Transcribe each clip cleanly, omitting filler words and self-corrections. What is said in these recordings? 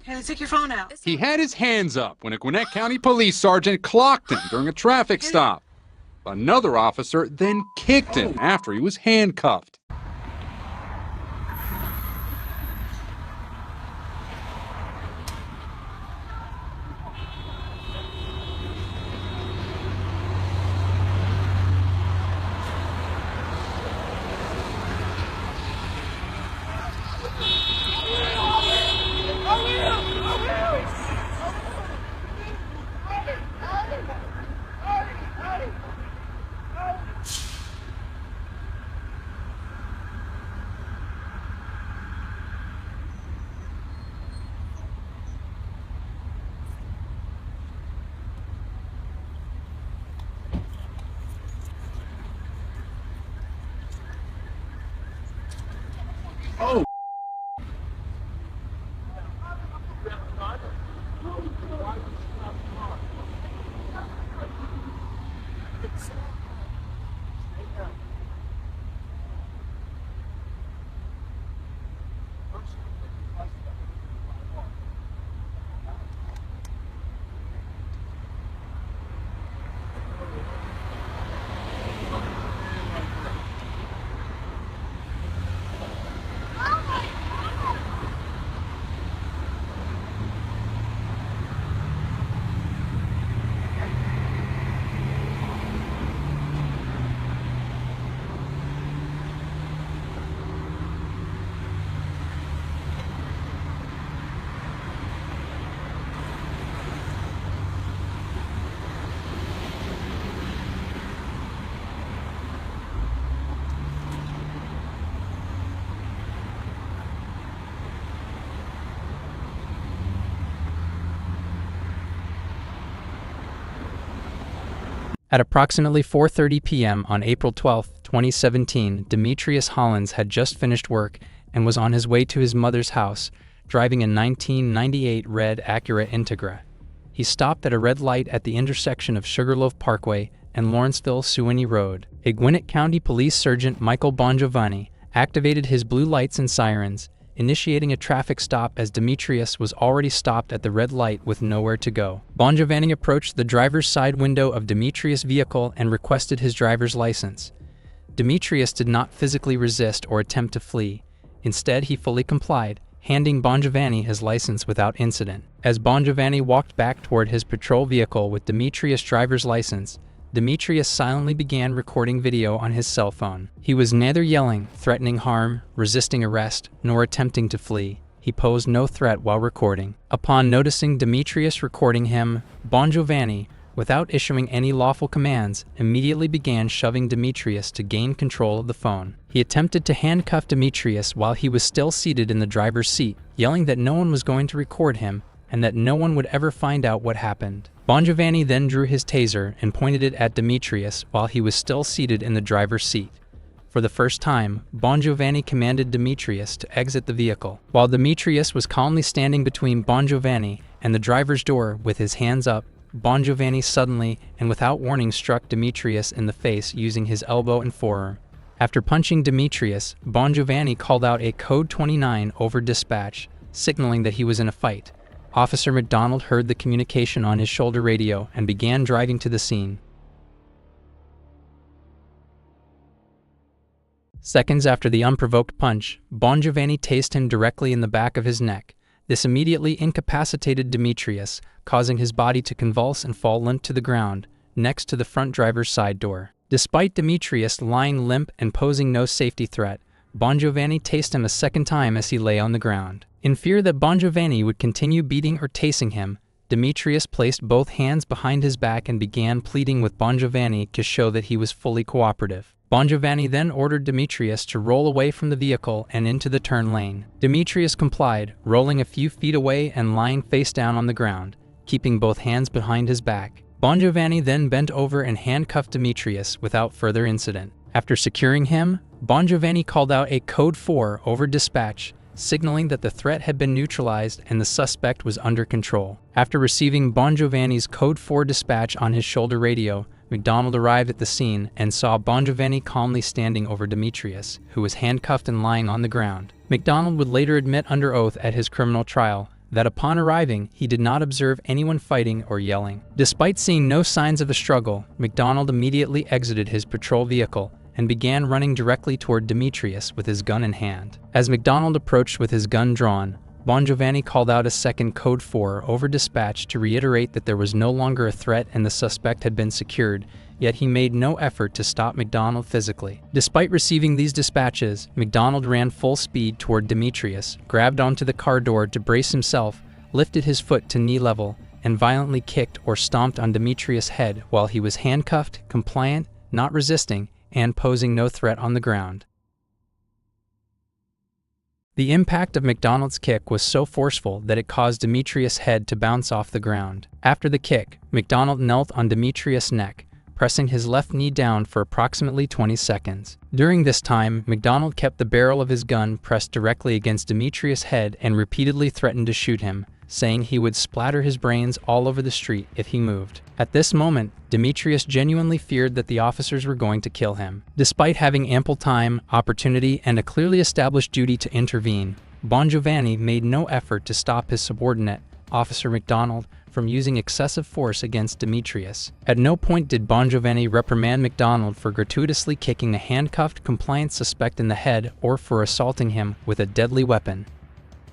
Hey, take your phone out. He had his hands up when a Gwinnett County police sergeant clocked him during a traffic stop. Another officer then kicked him after he was handcuffed. Oh. At approximately 4:30 p.m. on April 12, 2017, Demetrius Hollins had just finished work and was on his way to his mother's house, driving a 1998 red Acura Integra. He stopped at a red light at the intersection of Sugarloaf Parkway and Lawrenceville-Suwanee Road. A Gwinnett County Police Sergeant Michael Bongiovanni activated his blue lights and sirens, initiating a traffic stop as Demetrius was already stopped at the red light with nowhere to go. Bongiovanni approached the driver's side window of Demetrius' vehicle and requested his driver's license. Demetrius did not physically resist or attempt to flee. Instead, he fully complied, handing Bongiovanni his license without incident. As Bongiovanni walked back toward his patrol vehicle with Demetrius' driver's license, Demetrius silently began recording video on his cell phone. He was neither yelling, threatening harm, resisting arrest, nor attempting to flee. He posed no threat while recording. Upon noticing Demetrius recording him, Bongiovanni, without issuing any lawful commands, immediately began shoving Demetrius to gain control of the phone. He attempted to handcuff Demetrius while he was still seated in the driver's seat, yelling that no one was going to record him and that no one would ever find out what happened. Bongiovanni then drew his taser and pointed it at Demetrius while he was still seated in the driver's seat. For the first time, Bongiovanni commanded Demetrius to exit the vehicle. While Demetrius was calmly standing between Bongiovanni and the driver's door with his hands up, Bongiovanni suddenly and without warning struck Demetrius in the face using his elbow and forearm. After punching Demetrius, Bongiovanni called out a code 29 over dispatch, signaling that he was in a fight. Officer McDonald heard the communication on his shoulder radio and began driving to the scene. Seconds after the unprovoked punch, Bongiovanni tased him directly in the back of his neck. This immediately incapacitated Demetrius, causing his body to convulse and fall limp to the ground, next to the front driver's side door. Despite Demetrius lying limp and posing no safety threat, Bongiovanni tased him a second time as he lay on the ground. In fear that Bongiovanni would continue beating or tasing him, Demetrius placed both hands behind his back and began pleading with Bongiovanni to show that he was fully cooperative. Bongiovanni then ordered Demetrius to roll away from the vehicle and into the turn lane. Demetrius complied, rolling a few feet away and lying face down on the ground, keeping both hands behind his back. Bongiovanni then bent over and handcuffed Demetrius without further incident. After securing him, Bongiovanni called out a code 4 over dispatch, signaling that the threat had been neutralized and the suspect was under control. After receiving Bongiovanni's code 4 dispatch on his shoulder radio, McDonald arrived at the scene and saw Bongiovanni calmly standing over Demetrius, who was handcuffed and lying on the ground. McDonald would later admit under oath at his criminal trial that upon arriving, he did not observe anyone fighting or yelling. Despite seeing no signs of a struggle, McDonald immediately exited his patrol vehicle and began running directly toward Demetrius with his gun in hand. As McDonald approached with his gun drawn, Bongiovanni called out a second Code 4 over dispatch to reiterate that there was no longer a threat and the suspect had been secured, yet he made no effort to stop McDonald physically. Despite receiving these dispatches, McDonald ran full speed toward Demetrius, grabbed onto the car door to brace himself, lifted his foot to knee level, and violently kicked or stomped on Demetrius' head while he was handcuffed, compliant, not resisting, and posing no threat on the ground. The impact of McDonald's kick was so forceful that it caused Demetrius' head to bounce off the ground. After the kick, McDonald knelt on Demetrius' neck, pressing his left knee down for approximately 20 seconds. During this time, McDonald kept the barrel of his gun pressed directly against Demetrius' head and repeatedly threatened to shoot him, saying he would splatter his brains all over the street if he moved. At this moment, Demetrius genuinely feared that the officers were going to kill him. Despite having ample time, opportunity, and a clearly established duty to intervene, Bongiovanni made no effort to stop his subordinate, Officer McDonald, from using excessive force against Demetrius. At no point did Bongiovanni reprimand McDonald for gratuitously kicking a handcuffed, compliant suspect in the head or for assaulting him with a deadly weapon.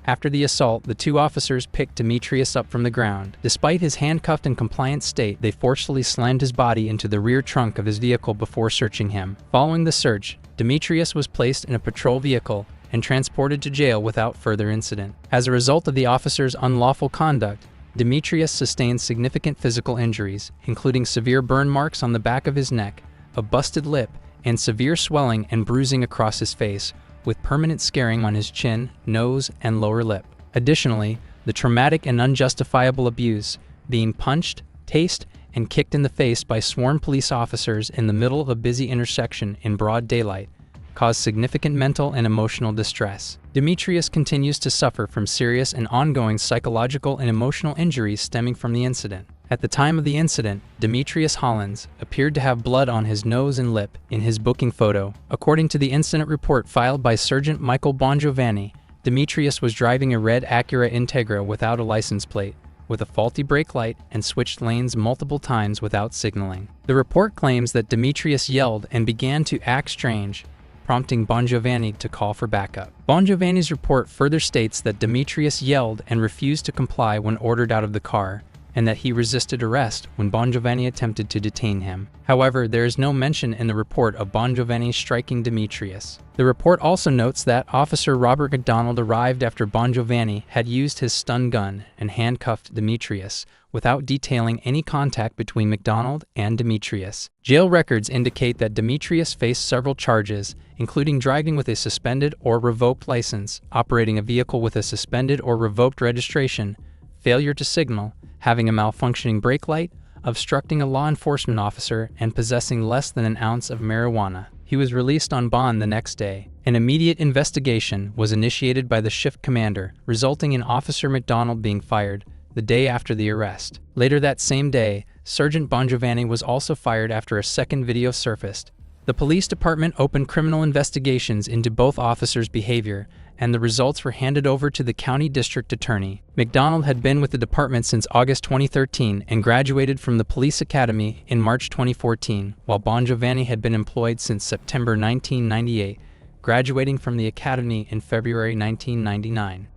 After the assault, the two officers picked Demetrius up from the ground. Despite his handcuffed and compliant state, they forcefully slammed his body into the rear trunk of his vehicle before searching him. Following the search, Demetrius was placed in a patrol vehicle and transported to jail without further incident. As a result of the officers' unlawful conduct, Demetrius sustained significant physical injuries, including severe burn marks on the back of his neck, a busted lip, and severe swelling and bruising across his face, with permanent scarring on his chin, nose, and lower lip. Additionally, the traumatic and unjustifiable abuse, being punched, tased, and kicked in the face by sworn police officers in the middle of a busy intersection in broad daylight, caused significant mental and emotional distress. Demetrius continues to suffer from serious and ongoing psychological and emotional injuries stemming from the incident. At the time of the incident, Demetrius Hollins appeared to have blood on his nose and lip in his booking photo. According to the incident report filed by Sergeant Michael Bongiovanni, Demetrius was driving a red Acura Integra without a license plate, with a faulty brake light, and switched lanes multiple times without signaling. The report claims that Demetrius yelled and began to act strange, prompting Bongiovanni to call for backup. Bongiovanni's report further states that Demetrius yelled and refused to comply when ordered out of the car, and that he resisted arrest when Bongiovanni attempted to detain him. However, there is no mention in the report of Bongiovanni striking Demetrius. The report also notes that Officer Robert McDonald arrived after Bongiovanni had used his stun gun and handcuffed Demetrius, without detailing any contact between McDonald and Demetrius. Jail records indicate that Demetrius faced several charges, including driving with a suspended or revoked license, operating a vehicle with a suspended or revoked registration, failure to signal, having a malfunctioning brake light, obstructing a law enforcement officer, and possessing less than an ounce of marijuana. He was released on bond the next day. An immediate investigation was initiated by the shift commander, resulting in Officer McDonald being fired the day after the arrest. Later that same day, Sergeant Bongiovanni was also fired after a second video surfaced. The police department opened criminal investigations into both officers' behavior, and the results were handed over to the county district attorney. McDonald had been with the department since August 2013 and graduated from the police academy in March 2014, while Bongiovanni had been employed since September 1998, graduating from the academy in February 1999.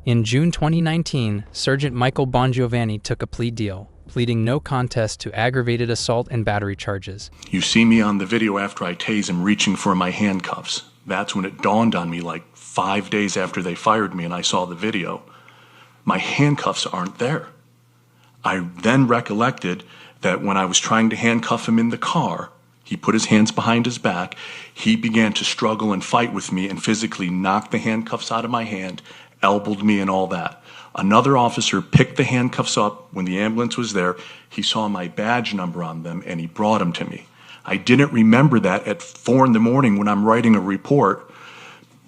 In June 2019, Sergeant Michael Bongiovanni took a plea deal, pleading no contest to aggravated assault and battery charges. You see me on the video after I tase him reaching for my handcuffs. That's when it dawned on me, like 5 days after they fired me and I saw the video. My handcuffs aren't there. I then recollected that when I was trying to handcuff him in the car, he put his hands behind his back, he began to struggle and fight with me and physically knocked the handcuffs out of my hand, elbowed me and all that. Another officer picked the handcuffs up when the ambulance was there. He saw my badge number on them and he brought them to me. I didn't remember that at 4 in the morning when I'm writing a report,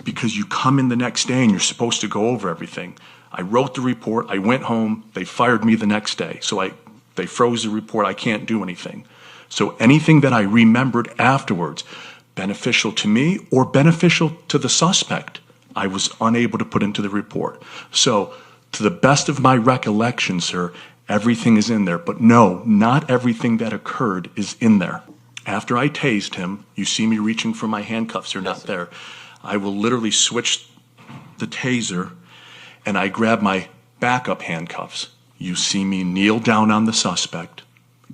because you come in the next day and you're supposed to go over everything. I wrote the report, I went home, they fired me the next day. So they froze the report, I can't do anything. So anything that I remembered afterwards, beneficial to me or beneficial to the suspect, I was unable to put into the report. So To the best of my recollection, sir, everything is in there. But no, not everything that occurred is in there. After I tased him, you see me reaching for my handcuffs, they're not there. I will literally switch the taser and I grab my backup handcuffs. You see me kneel down on the suspect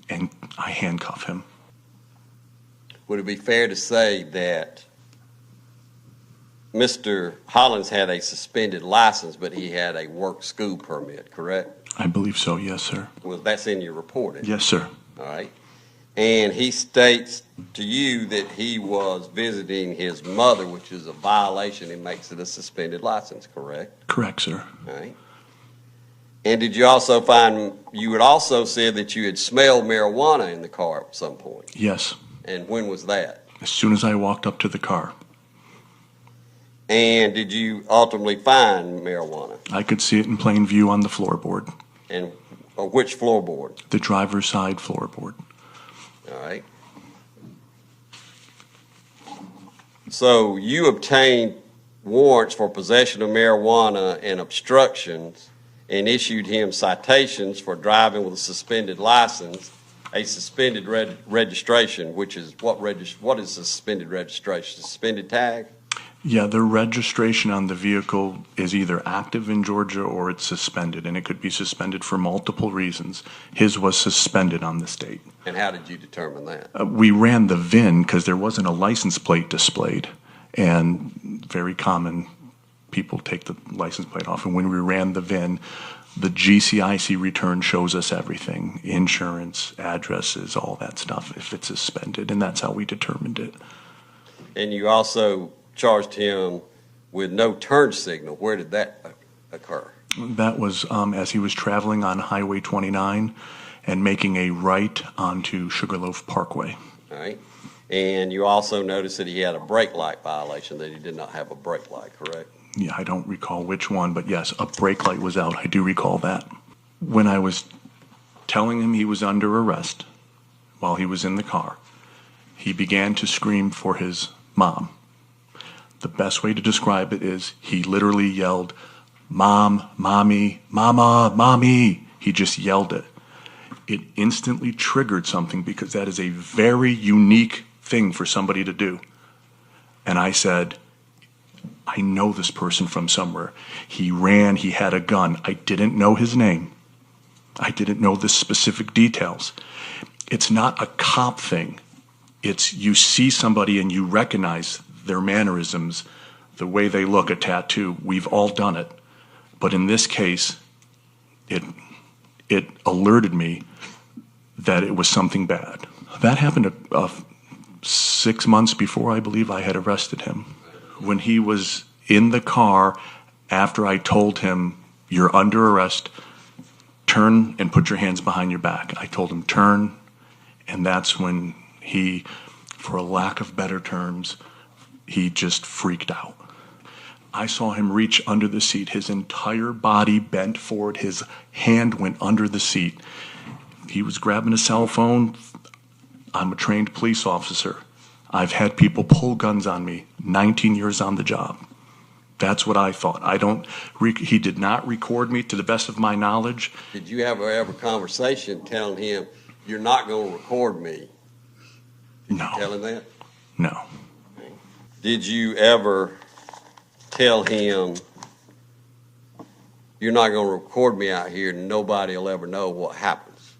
and I handcuff him. Would it be fair to say that Mr. Hollins had a suspended license, but he had a work school permit, correct? I believe so, yes, sir. Well, that's in your report, isn't it? Yes, sir. All right. And he states to you that he was visiting his mother, which is a violation and makes it a suspended license, correct? Correct, sir. All right. And did you also find, you had also said that you had smelled marijuana in the car at some point? Yes. And when was that? As soon as I walked up to the car. And did you ultimately find marijuana? I could see it in plain view on the floorboard. And which floorboard? The driver's side floorboard. All right. So you obtained warrants for possession of marijuana and obstructions and issued him citations for driving with a suspended license, a suspended registration, which is what is a suspended registration? Suspended tag? Yeah, the registration on the vehicle is either active in Georgia or it's suspended, and it could be suspended for multiple reasons. His was suspended on the state. And how did you determine that? We ran the VIN because there wasn't a license plate displayed, and very common people take the license plate off. And when we ran the VIN, the GCIC return shows us everything, insurance, addresses, all that stuff, if it's suspended, and that's how we determined it. And you also charged him with no turn signal. Where did that occur? That was as he was traveling on Highway 29 and making a right onto Sugarloaf Parkway. All right. And you also noticed that he had a brake light violation, that he did not have a brake light, correct? Yeah, I don't recall which one, but yes, a brake light was out. I do recall that. When I was telling him he was under arrest while he was in the car, he began to scream for his mom. The best way to describe it is he literally yelled, "Mom, mommy, mama, mommy." He just yelled it. It instantly triggered something because that is a very unique thing for somebody to do. And I said, I know this person from somewhere. He ran, he had a gun. I didn't know his name. I didn't know the specific details. It's not a cop thing. It's you see somebody and you recognize their mannerisms, the way they look, a tattoo. We've all done it. But in this case, it alerted me that it was something bad. That happened 6 months before I believe I had arrested him. When he was in the car, after I told him, "You're under arrest, turn and put your hands behind your back." I told him, turn, and that's when he, for a lack of better terms, he just freaked out. I saw him reach under the seat. His entire body bent forward. His hand went under the seat. He was grabbing a cell phone. I'm a trained police officer. I've had people pull guns on me, 19 years on the job. That's what I thought. He did not record me to the best of my knowledge. Did you ever have a conversation telling him, "You're not going to record me"? No. Did you tell him that? No. Did you ever tell him, "You're not going to record me out here, and nobody will ever know what happens"?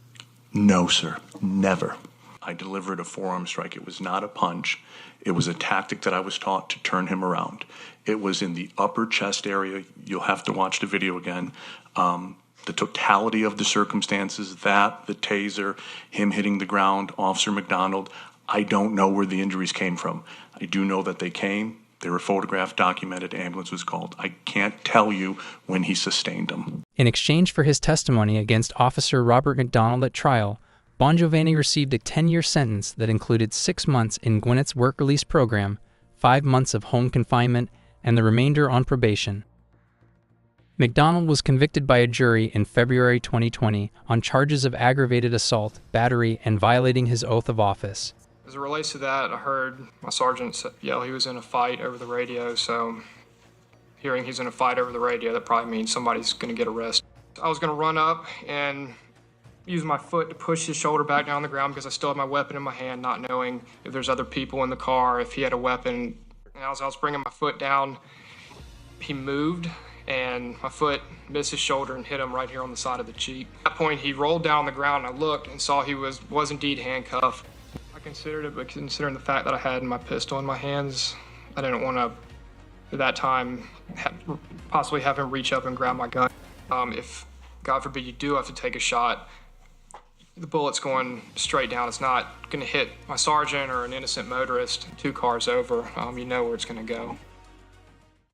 No, sir. Never. I delivered a forearm strike. It was not a punch. It was a tactic that I was taught to turn him around. It was in the upper chest area. You'll have to watch the video again. The totality of the circumstances, that, the taser, him hitting the ground, Officer McDonald, I don't know where the injuries came from. I do know that they came. They were photographed, documented, ambulance was called. I can't tell you when he sustained them. In exchange for his testimony against Officer Robert McDonald at trial, Bongiovanni received a 10-year sentence that included 6 months in Gwinnett's work release program, 5 months of home confinement, and the remainder on probation. McDonald was convicted by a jury in February 2020 on charges of aggravated assault, battery, and violating his oath of office. As it relates to that, I heard my sergeant yell he was in a fight over the radio, so hearing he's in a fight over the radio, that probably means somebody's going to get arrested. I was going to run up and use my foot to push his shoulder back down on the ground because I still had my weapon in my hand, not knowing if there's other people in the car, if he had a weapon. And as I was bringing my foot down, he moved, and my foot missed his shoulder and hit him right here on the side of the cheek. At that point, he rolled down on the ground, and I looked and saw he was indeed handcuffed. I considered it, but considering the fact that I had my pistol in my hands, I didn't want to, at that time, possibly have him reach up and grab my gun. If, God forbid, you do have to take a shot, the bullet's going straight down. It's not going to hit my sergeant or an innocent motorist 2 cars over. You know where it's going to go.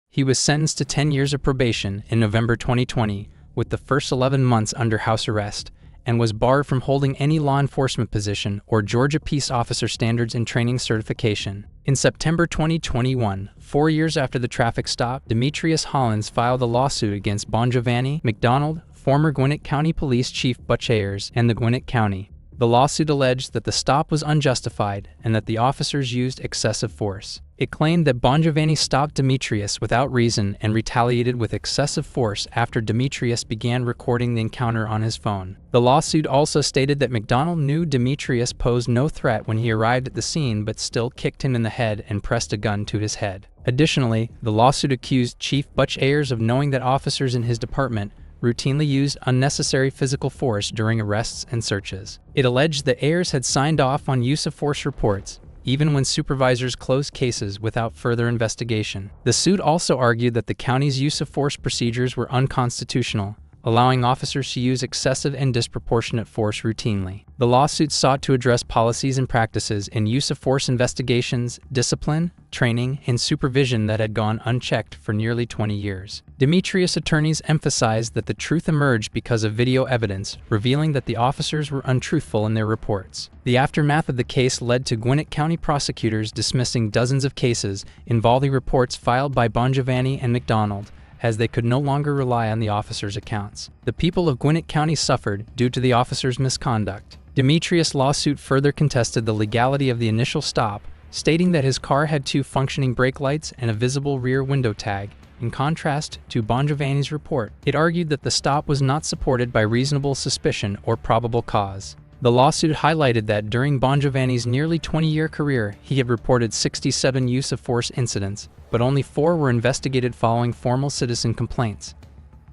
He was sentenced to 10 years of probation in November 2020, with the first 11 months under house arrest, and was barred from holding any law enforcement position or Georgia Peace Officer Standards and Training certification. In September 2021, 4 years after the traffic stop, Demetrius Hollins filed a lawsuit against Bongiovanni McDonald, former Gwinnett County Police Chief Butch Ayers, and the Gwinnett County. The lawsuit alleged that the stop was unjustified and that the officers used excessive force. It claimed that Bongiovanni stopped Demetrius without reason and retaliated with excessive force after Demetrius began recording the encounter on his phone. The lawsuit also stated that McDonald knew Demetrius posed no threat when he arrived at the scene but still kicked him in the head and pressed a gun to his head. Additionally, the lawsuit accused Chief Butch Ayers of knowing that officers in his department routinely used unnecessary physical force during arrests and searches. It alleged that Ayers had signed off on use of force reports, even when supervisors closed cases without further investigation. The suit also argued that the county's use of force procedures were unconstitutional, allowing officers to use excessive and disproportionate force routinely. The lawsuit sought to address policies and practices in use of force investigations, discipline, training, and supervision that had gone unchecked for nearly 20 years. Demetrius attorneys emphasized that the truth emerged because of video evidence, revealing that the officers were untruthful in their reports. The aftermath of the case led to Gwinnett County prosecutors dismissing dozens of cases involving reports filed by Bongiovanni and McDonald, as they could no longer rely on the officers' accounts. The people of Gwinnett County suffered due to the officers' misconduct. Demetrius' lawsuit further contested the legality of the initial stop, stating that his car had 2 functioning brake lights and a visible rear window tag. In contrast to Bongiovanni's report, it argued that the stop was not supported by reasonable suspicion or probable cause. The lawsuit highlighted that during Bongiovanni's nearly 20-year career, he had reported 67 use-of-force incidents, but only 4 were investigated following formal citizen complaints,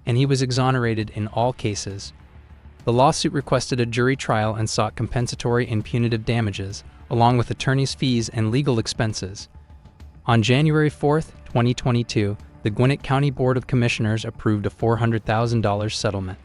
and he was exonerated in all cases. The lawsuit requested a jury trial and sought compensatory and punitive damages, along with attorney's fees and legal expenses. On January 4, 2022, the Gwinnett County Board of Commissioners approved a $400,000 settlement.